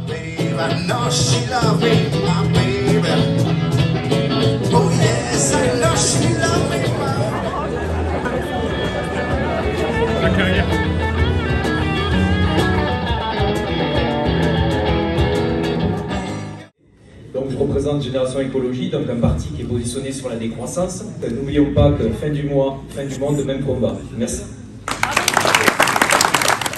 babe, I know she love me, my baby. Oh yes, I know she love me, Donc je représente Génération Écologie, donc un parti qui est positionné sur la décroissance. N'oublions pas que fin du mois, fin du monde, même combat. Merci.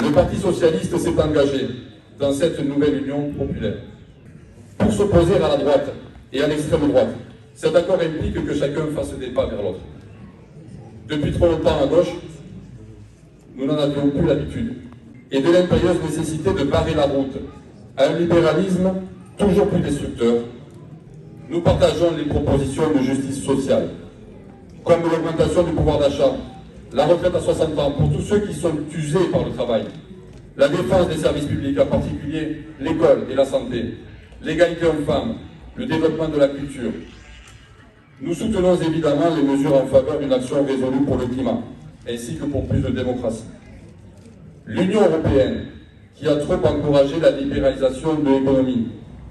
Le Parti Socialiste s'est engagé dans cette nouvelle union populaire pour s'opposer à la droite et à l'extrême droite. Cet accord implique que chacun fasse des pas vers l'autre. Depuis trop longtemps à gauche, nous n'en avions plus l'habitude, et de l'impérieuse nécessité de barrer la route à un libéralisme toujours plus destructeur. Nous partageons les propositions de justice sociale, comme l'augmentation du pouvoir d'achat, la retraite à 60 ans pour tous ceux qui sont usés par le travail, la défense des services publics, en particulier l'école et la santé, l'égalité homme-femme, le développement de la culture. Nous soutenons évidemment les mesures en faveur d'une action résolue pour le climat, ainsi que pour plus de démocratie. L'Union européenne, qui a trop encouragé la libéralisation de l'économie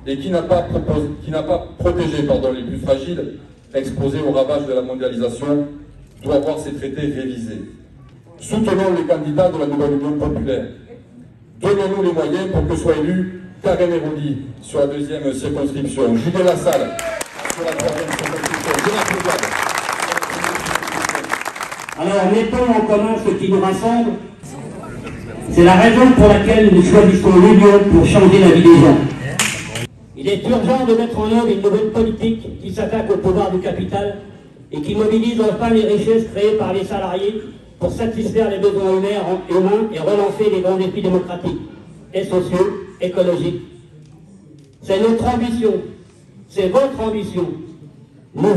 et qui n'a pas protégé les plus fragiles, exposés aux ravages de la mondialisation, doit voir ses traités révisés. Soutenons les candidats de la nouvelle Union populaire. Donnons-nous les moyens pour que soit élu Karen Hérodi sur la 2e circonscription, Julien Lassalle sur la 3e circonscription, Alors mettons en commun ce qui nous rassemble. C'est la raison pour laquelle nous choisissons l'union pour changer la vie des gens. Il est urgent de mettre en œuvre une nouvelle politique qui s'attaque au pouvoir du capital et qui mobilise enfin les richesses créées par les salariés pour satisfaire les besoins humains et relancer les grands défis démocratiques et sociaux, écologiques. C'est notre ambition, c'est votre ambition. Vous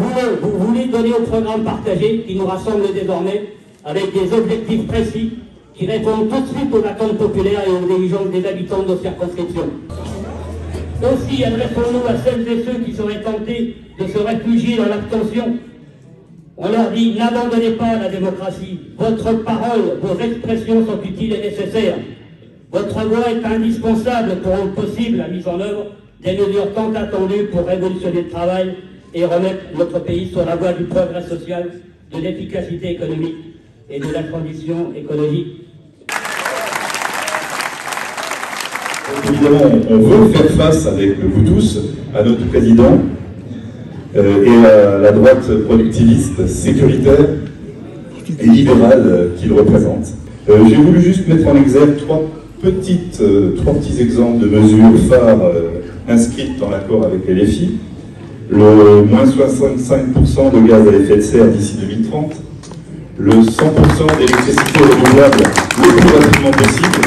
voulez donner au programme partagé qui nous rassemble désormais avec des objectifs précis qui répondent tout de suite aux attentes populaires et aux exigences des habitants de nos circonscriptions. Aussi adressons-nous à celles et ceux qui seraient tentés de se réfugier dans l'abstention. On leur dit, n'abandonnez pas la démocratie. Votre parole, vos expressions sont utiles et nécessaires. Votre voix est indispensable pour rendre possible la mise en œuvre des mesures tant attendues pour révolutionner le travail et remettre notre pays sur la voie du progrès social, de l'efficacité économique et de la transition écologique. Évidemment, on veut faire face avec vous tous à notre président et à la droite productiviste, sécuritaire et libérale qu'il représente. J'ai voulu juste mettre en exergue trois petits exemples de mesures phares inscrites dans l'accord avec LFI. Le moins 65% de gaz à effet de serre d'ici 2030, le 100% d'électricité renouvelable le plus rapidement possible,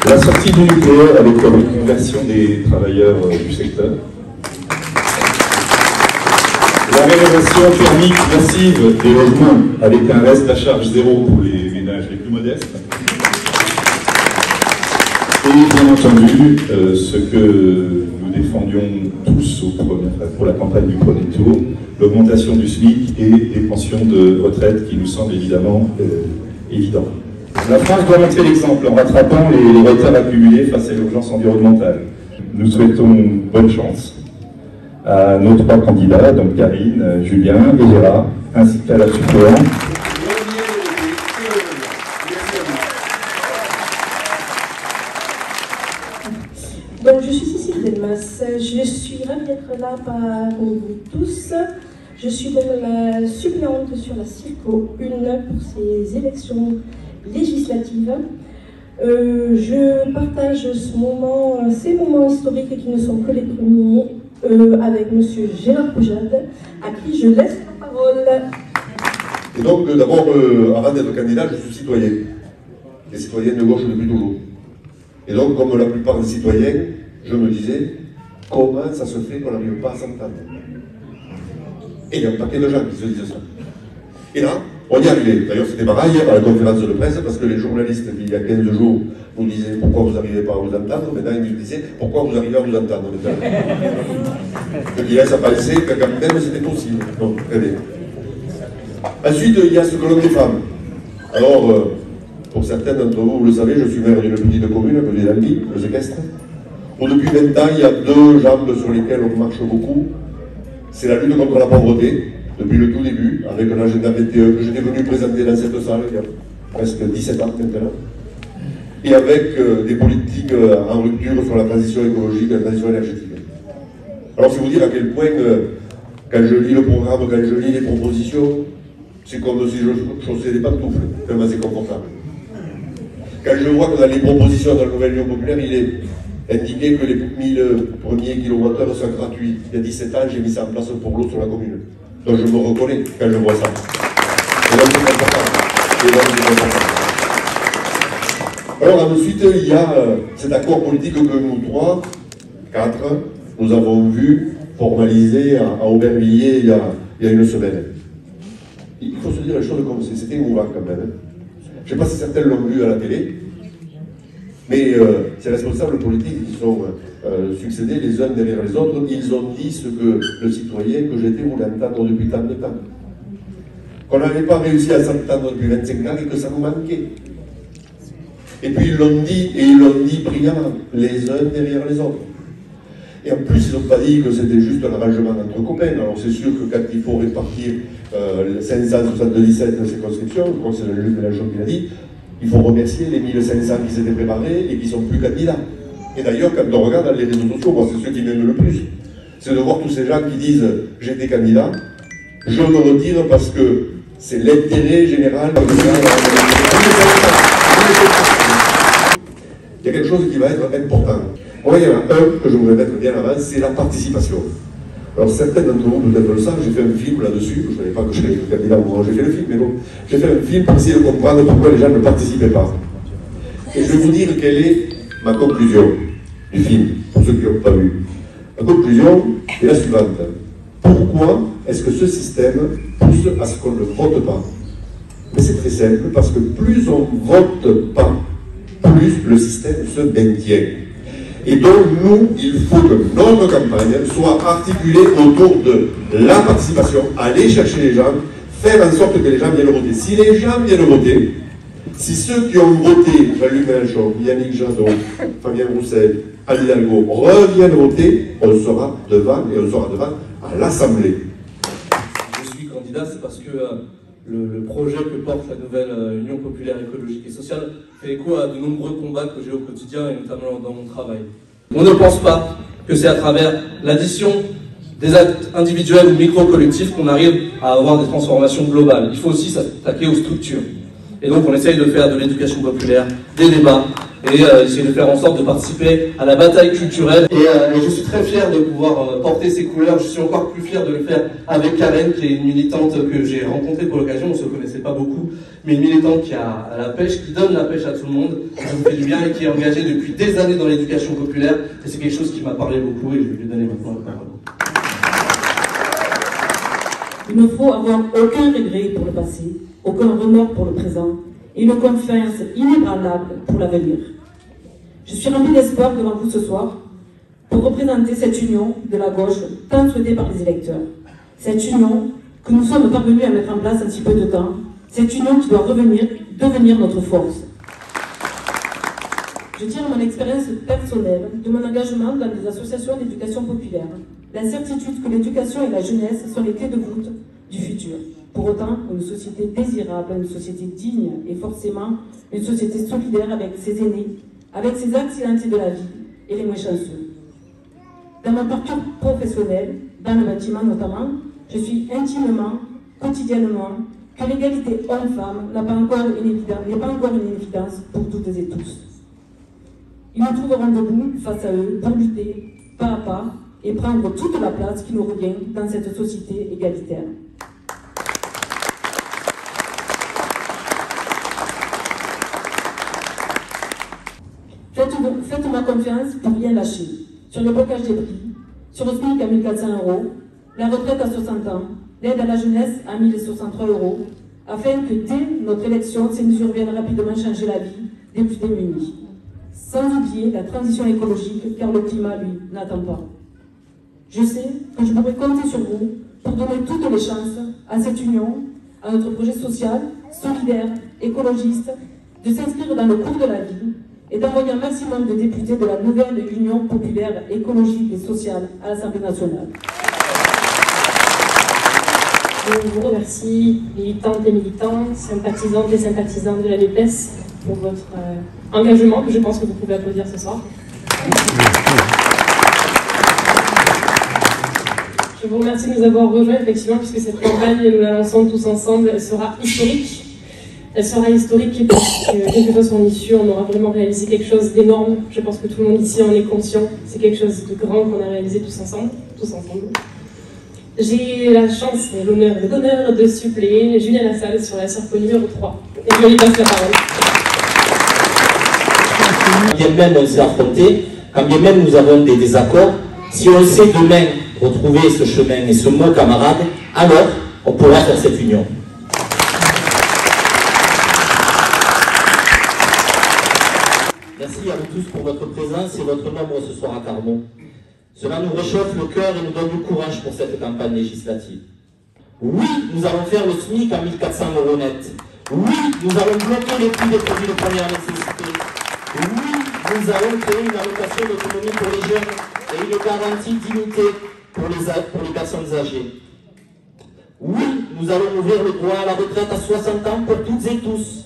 la sortie du nucléaire avec la reconversion des travailleurs du secteur, la rénovation thermique massive des logements avec un reste à charge zéro pour les ménages les plus modestes, et bien entendu ce que nous défendions tous pour la campagne du premier tour, l'augmentation du SMIC et des pensions de retraite qui nous semblent évidemment évidents. La France doit montrer l'exemple en rattrapant les retards accumulés face à l'urgence environnementale. Nous souhaitons bonne chance à nos trois candidats, donc Karine, Julien et Gérard, ainsi qu'à la suppléante. Donc je suis Cécile Delmas, je suis ravie d'être là parmi vous tous. Je suis donc la suppléante sur la Circo 1 pour ces élections législatives. Je partage ces moments historiques qui ne sont que les premiers avec M. Gérard Poujade, à qui je laisse la parole. Et donc d'abord, avant d'être candidat, je suis citoyen. Et citoyen de gauche depuis toujours. Et donc, comme la plupart des citoyens, je me disais, comment ça se fait qu'on n'arrive pas à s'entendre? Et il y a un paquet de gens qui se disaient ça. Et là, on y est arrivé. D'ailleurs, c'était pareil à la conférence de presse, parce que les journalistes, il y a 15 jours, nous disaient pourquoi vous n'arrivez pas à vous entendre. Maintenant, ils nous disaient pourquoi vous arrivez à vous entendre. Je dirais, ça paraissait que quand même c'était possible. Donc, très bien. Ensuite, il y a ce colonne des femmes. Alors, pour certains d'entre vous, vous le savez, je suis maire d'une petite commune, appelée Albi, le Séquestre, Bon, depuis 20 ans, il y a deux jambes sur lesquelles on marche beaucoup. C'est la lutte contre la pauvreté, depuis le tout début, avec un agenda 21 que j'étais venu présenter dans cette salle il y a presque 17 ans maintenant. Et avec des politiques en rupture sur la transition écologique et la transition énergétique. Alors c'est vous dire à quel point, quand je lis le programme, quand je lis les propositions, c'est comme si je chaussais des pantoufles, tellement c'est confortable. Quand je vois que dans les propositions de la nouvelle Union populaire, il est indiqué que les 1000 premiers kilowattheures sont gratuits. Il y a 17 ans, j'ai mis ça en place pour l'eau sur la commune. Donc je me reconnais quand je vois ça. Et donc c'est important. Alors ensuite, il y a cet accord politique que nous trois, 4, nous avons vu formaliser à Aubervilliers il y a une semaine. Il faut se dire les choses comme c'est. C'était émouvant quand même. Je ne sais pas si certains l'ont vu à la télé, mais ces responsables politiques qui sont succédés les uns derrière les autres, ils ont dit ce que le citoyen que j'étais voulait entendre depuis tant de temps. Qu'on n'avait pas réussi à s'entendre depuis 25 ans et que ça nous manquait. Et puis ils l'ont dit, et ils l'ont dit brillamment, les uns derrière les autres. Et en plus, ils n'ont pas dit que c'était juste un arrangement entre copains. Alors c'est sûr que quand il faut répartir 577 circonscriptions, je crois que c'est le juge de la chose qui l'a dit, il faut remercier les 1500 qui s'étaient préparés et qui ne sont plus candidats. Et d'ailleurs, quand on regarde les réseaux sociaux, moi c'est ceux qui m'aiment le plus, c'est de voir tous ces gens qui disent « j'étais candidat », je me retire parce que c'est l'intérêt général. Il y a quelque chose qui va être important. Moi, il y en a un que je voudrais mettre bien avant, c'est la participation. Alors certains d'entre vous peut-être le savent, j'ai fait un film là-dessus, je ne savais pas que je serais candidat au moment où j'ai fait le film, mais bon, j'ai fait un film pour essayer de comprendre pourquoi les gens ne participaient pas. Et je vais vous dire quelle est ma conclusion du film, pour ceux qui n'ont pas vu. Ma conclusion est la suivante. Pourquoi est-ce que ce système pousse à ce qu'on ne vote pas? Mais c'est très simple, parce que plus on ne vote pas, plus le système se maintient. Et donc, nous, il faut que notre campagne soit articulée autour de la participation, aller chercher les gens, faire en sorte que les gens viennent voter. Si les gens viennent voter, si ceux qui ont voté, Jean-Luc Mélenchon, Yannick Jadot, Fabien Roussel, Anne Hidalgo, reviennent voter, on sera devant, et on sera devant à l'Assemblée. Je suis candidat, c'est parce que le projet que porte la nouvelle Union populaire écologique et sociale fait écho à de nombreux combats que j'ai au quotidien et notamment dans mon travail. On ne pense pas que c'est à travers l'addition des actes individuels ou micro-collectifs qu'on arrive à avoir des transformations globales. Il faut aussi s'attaquer aux structures. Et donc on essaye de faire de l'éducation populaire, des débats, et essayer de faire en sorte de participer à la bataille culturelle. Et je suis très fier de pouvoir porter ces couleurs. Je suis encore plus fier de le faire avec Karen, qui est une militante que j'ai rencontrée pour l'occasion. On ne se connaissait pas beaucoup, mais une militante qui a la pêche, qui donne la pêche à tout le monde, qui nous fait du bien et qui est engagée depuis des années dans l'éducation populaire. Et c'est quelque chose qui m'a parlé beaucoup et je vais lui donner maintenant la parole. Il ne faut avoir aucun regret pour le passé, aucun remords pour le présent, et une confiance inébranlable pour l'avenir. Je suis rempli d'espoir devant vous ce soir pour représenter cette union de la gauche tant souhaitée par les électeurs. Cette union que nous sommes parvenus à mettre en place en si peu de temps, cette union qui doit devenir notre force. Je tire mon expérience personnelle de mon engagement dans des associations d'éducation populaire, la certitude que l'éducation et la jeunesse sont les clés de voûte du futur. Pour autant, une société désirable, une société digne et forcément une société solidaire avec ses aînés, avec ses accidentés de la vie et les moins chanceux. Dans mon parcours professionnel, dans le bâtiment notamment, je suis intimement, quotidiennement, que l'égalité homme-femme n'est pas encore une évidence pour toutes et tous. Ils nous trouveront debout face à eux pour lutter pas à pas et prendre toute la place qui nous revient dans cette société égalitaire. Faites-moi confiance pour rien lâcher. Sur le blocage des prix, sur le SMIC à 1400 €, la retraite à 60 ans, l'aide à la jeunesse à 1063 €, afin que dès notre élection, ces mesures viennent rapidement changer la vie des plus démunis. Sans oublier la transition écologique, car le climat, lui, n'attend pas. Je sais que je pourrai compter sur vous pour donner toutes les chances à cette union, à notre projet social, solidaire, écologiste, de s'inscrire dans le cours de la vie et d'envoyer un maximum de députés de la nouvelle Union populaire écologique et sociale à l'Assemblée nationale. Je vous remercie, militantes et militants, sympathisantes et sympathisants de la NUPES, pour votre engagement, que je pense que vous pouvez applaudir ce soir. Je vous remercie de nous avoir rejoints, effectivement, puisque cette campagne, nous la lançons tous ensemble, elle sera historique. Elle sera historique parce que, quelle que soit son issue, on aura vraiment réalisé quelque chose d'énorme. Je pense que tout le monde ici en est conscient. C'est quelque chose de grand qu'on a réalisé tous ensemble. J'ai la chance et l'honneur de suppléer Julien Lassalle sur la circo numéro 3. Et je lui passe la parole. Quand bien même on s'est affrontés, quand bien même nous avons des désaccords, si on sait demain retrouver ce chemin et ce mot camarade, alors on pourra faire cette union. Merci à vous tous pour votre présence et votre nombre ce soir à Carmont. Cela nous réchauffe le cœur et nous donne du courage pour cette campagne législative. Oui, nous allons faire le SMIC à 1 400 € net. Oui, nous allons bloquer les prix des produits de première nécessité. Oui, nous allons créer une allocation d'autonomie pour les jeunes et une garantie dignité pour les personnes âgées. Oui, nous allons ouvrir le droit à la retraite à 60 ans pour toutes et tous.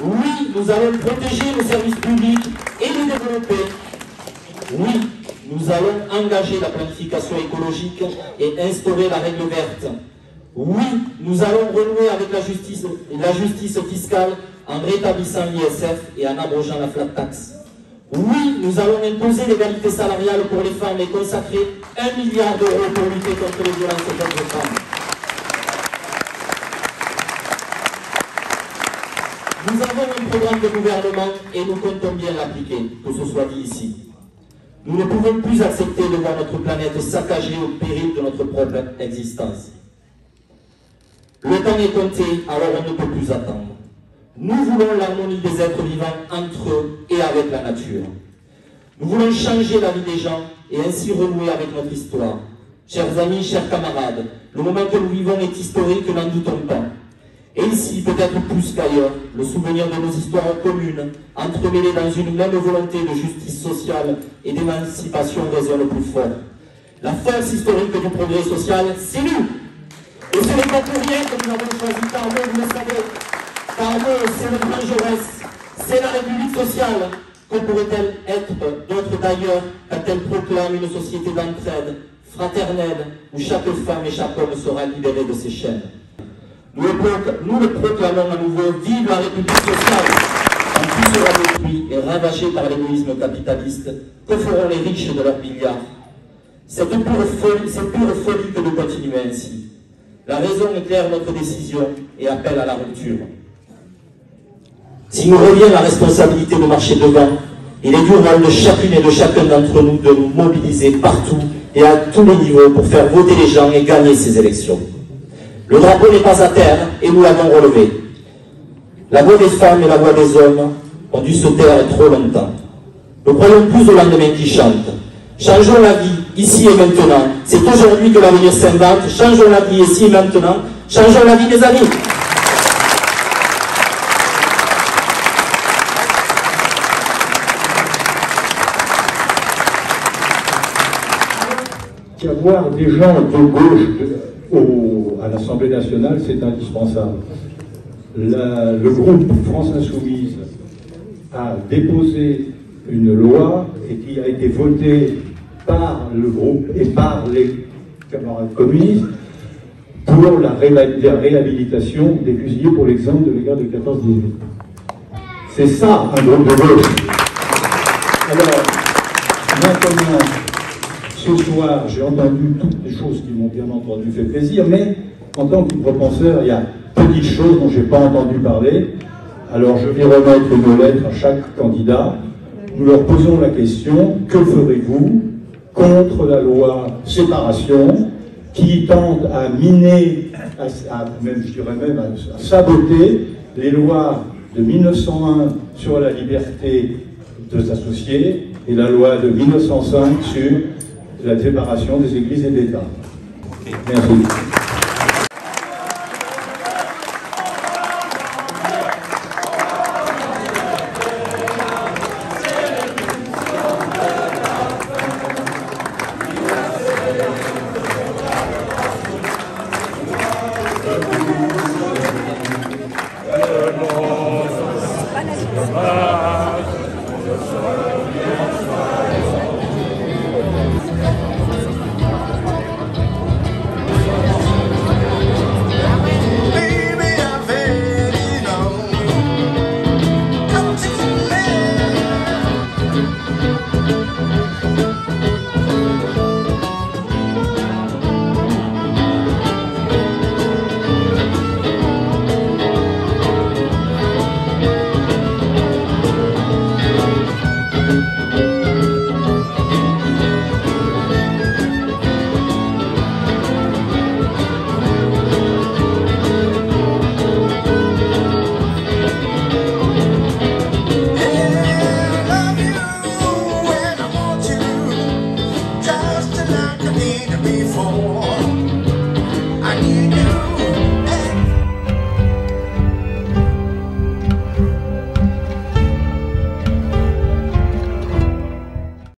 Oui, nous allons protéger nos services publics et les développer. Oui, nous allons engager la planification écologique et instaurer la règle verte. Oui, nous allons renouer avec la justice fiscale en rétablissant l'ISF et en abrogeant la flat tax. Oui, nous allons imposer l'égalité salariale pour les femmes et consacrer 1 milliard d'euros pour lutter contre les violences faites aux femmes. Nous avons un programme de gouvernement et nous comptons bien l'appliquer, que ce soit dit ici. Nous ne pouvons plus accepter de voir notre planète saccagée au péril de notre propre existence. Le temps est compté, alors on ne peut plus attendre. Nous voulons l'harmonie des êtres vivants entre eux et avec la nature. Nous voulons changer la vie des gens et ainsi renouer avec notre histoire. Chers amis, chers camarades, le moment que nous vivons est historique, n'en doutons pas. Et ici, peut-être plus qu'ailleurs, le souvenir de nos histoires communes, entremêlées dans une même volonté de justice sociale et d'émancipation résonne plus fort. La force historique du progrès social, c'est nous. Et ce n'est pas pour rien que nous avons choisi Carmont, vous le savez. Carmont, c'est le grand Jaurès, c'est la République sociale. Que pourrait-elle être d'autre d'ailleurs quand elle proclame une société d'entraide, fraternelle, où chaque femme et chaque homme sera libéré de ses chaînes? Nous le proclamons à nouveau, vive la République sociale. Quand tout sera détruit et ravagé par l'égoïsme capitaliste, que feront les riches de leurs milliards? C'est pure folie que de continuer ainsi. La raison éclaire notre décision et appelle à la rupture. S'il nous revient la responsabilité de marcher devant, il est du rôle de chacune et de chacun d'entre nous de nous mobiliser partout et à tous les niveaux pour faire voter les gens et gagner ces élections. Le drapeau n'est pas à terre et nous l'avons relevé. La voix des femmes et la voix des hommes ont dû se taire trop longtemps. Ne croyons plus au lendemain qui chante. Changeons la vie, ici et maintenant. C'est aujourd'hui que l'avenir s'invente. Changeons la vie ici et maintenant. Changeons la vie des amis. Avoir des gens de gauche à l'Assemblée nationale, c'est indispensable. Le groupe France Insoumise a déposé une loi et qui a été votée par le groupe et par les camarades communistes pour la réhabilitation des fusillés pour l'exemple de l'égard de 14-18. C'est ça un groupe de gauche. Alors, maintenant, ce soir, j'ai entendu toutes les choses qui m'ont bien entendu fait plaisir, mais en tant que repenseur, il y a petites choses dont je n'ai pas entendu parler. Alors je vais remettre une lettre à chaque candidat. Nous leur posons la question, que ferez-vous contre la loi séparation qui tente à miner, je dirais même à saboter les lois de 1901 sur la liberté de s'associer et la loi de 1905 sur la séparation des églises et d'État. Merci. did before.